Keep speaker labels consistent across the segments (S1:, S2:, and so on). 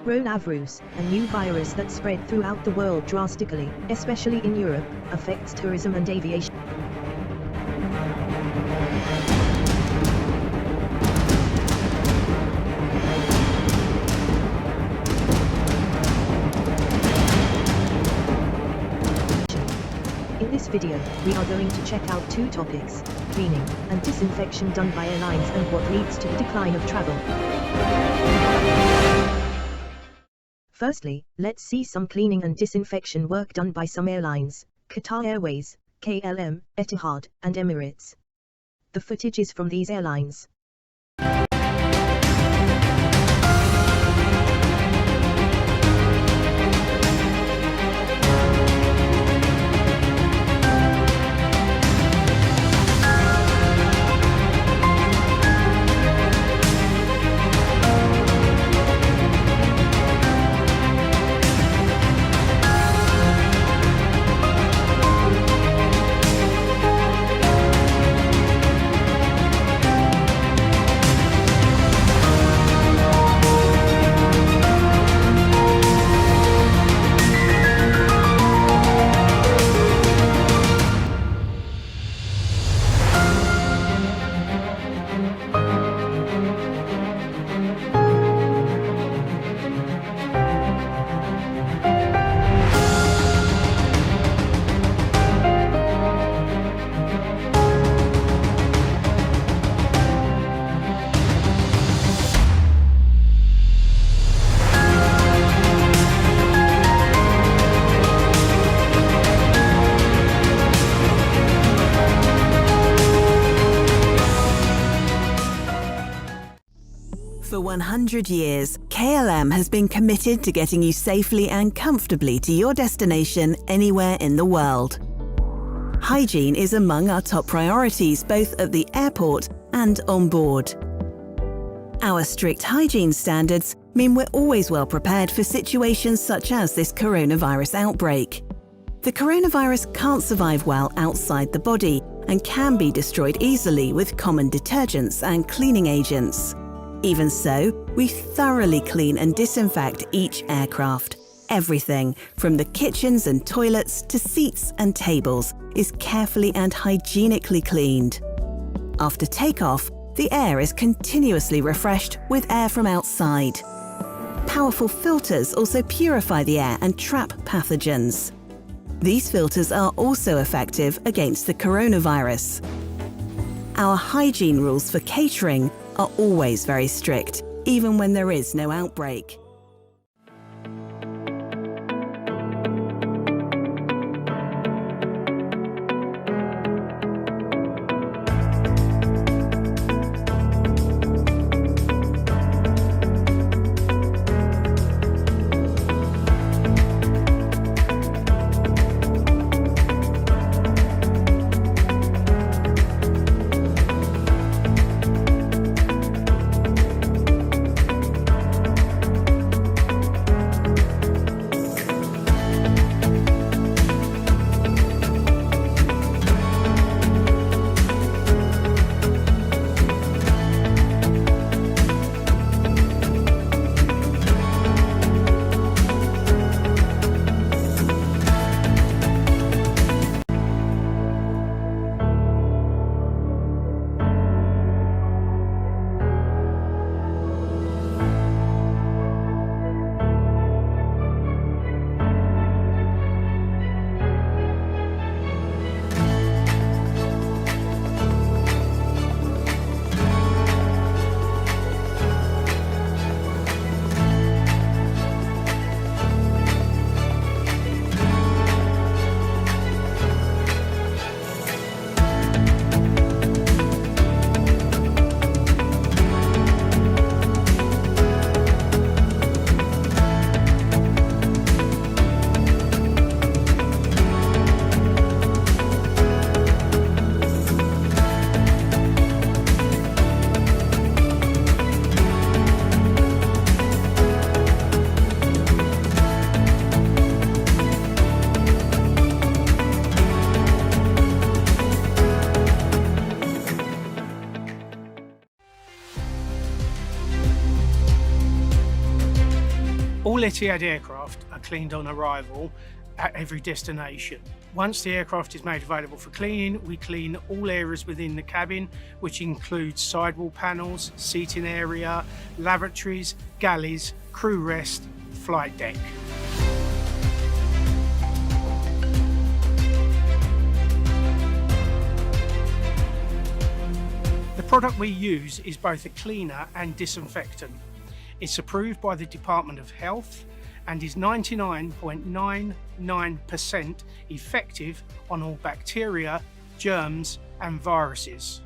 S1: Coronavirus, a new virus that spread throughout the world drastically, especially in Europe, affects tourism and aviation. In this video, we are going to check out two topics: cleaning and disinfection done by airlines and what leads to the decline of travel. Firstly, let's see some cleaning and disinfection work done by some airlines: Qatar Airways, KLM, Etihad, and Emirates. The footage is from these airlines.
S2: For 100 years, KLM has been committed to getting you safely and comfortably to your destination anywhere in the world. Hygiene is among our top priorities both at the airport and on board. Our strict hygiene standards mean we're always well prepared for situations such as this coronavirus outbreak. The coronavirus can't survive well outside the body and can be destroyed easily with common detergents and cleaning agents. Even so, we thoroughly clean and disinfect each aircraft. Everything, from the kitchens and toilets to seats and tables, is carefully and hygienically cleaned. After takeoff, the air is continuously refreshed with air from outside. Powerful filters also purify the air and trap pathogens. These filters are also effective against the coronavirus. Our hygiene rules for catering are always very strict, even when there is no outbreak.
S3: All Etihad aircraft are cleaned on arrival at every destination. Once the aircraft is made available for cleaning, we clean all areas within the cabin, which includes sidewall panels, seating area, lavatories, galleys, crew rest, flight deck. The product we use is both a cleaner and disinfectant. It's approved by the Department of Health and is 99.99% effective on all bacteria, germs and viruses.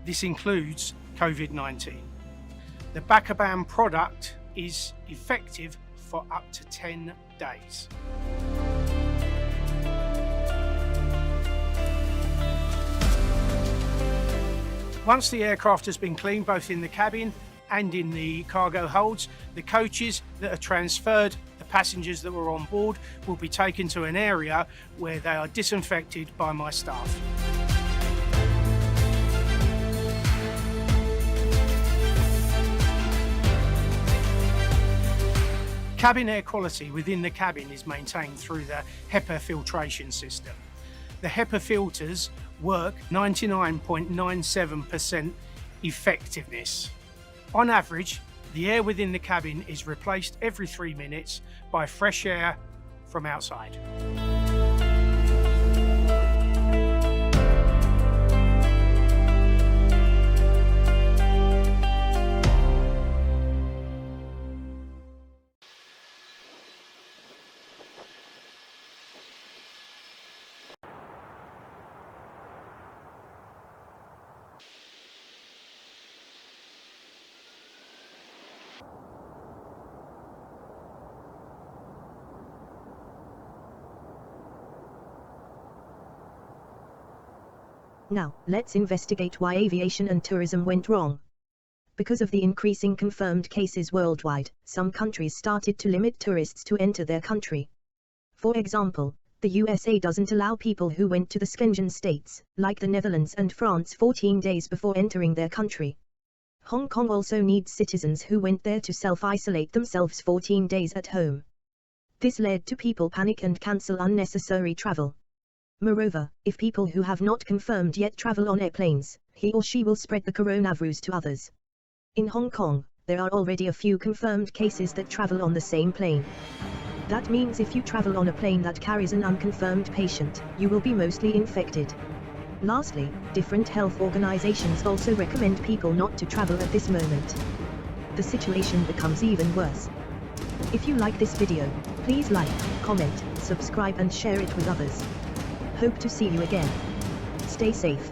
S3: This includes COVID-19. The Bacabam product is effective for up to 10 days. Once the aircraft has been cleaned both in the cabin and in the cargo holds, the coaches that are transferred, the passengers that were on board, will be taken to an area where they are disinfected by my staff. Cabin air quality within the cabin is maintained through the HEPA filtration system. The HEPA filters work 99.97% effectiveness. On average, the air within the cabin is replaced every 3 minutes by fresh air from outside.
S1: Now, let's investigate why aviation and tourism went wrong. Because of the increasing confirmed cases worldwide, some countries started to limit tourists to enter their country. For example, the USA doesn't allow people who went to the Schengen States, like the Netherlands and France, 14 days before entering their country. Hong Kong also needs citizens who went there to self-isolate themselves 14 days at home. This led to people panic and cancel unnecessary travel. Moreover, if people who have not confirmed yet travel on airplanes, he or she will spread the coronavirus to others. In Hong Kong, there are already a few confirmed cases that travel on the same plane. That means if you travel on a plane that carries an unconfirmed patient, you will be mostly infected. Lastly, different health organizations also recommend people not to travel at this moment. The situation becomes even worse. If you like this video, please like, comment, subscribe and share it with others. Hope to see you again. Stay safe.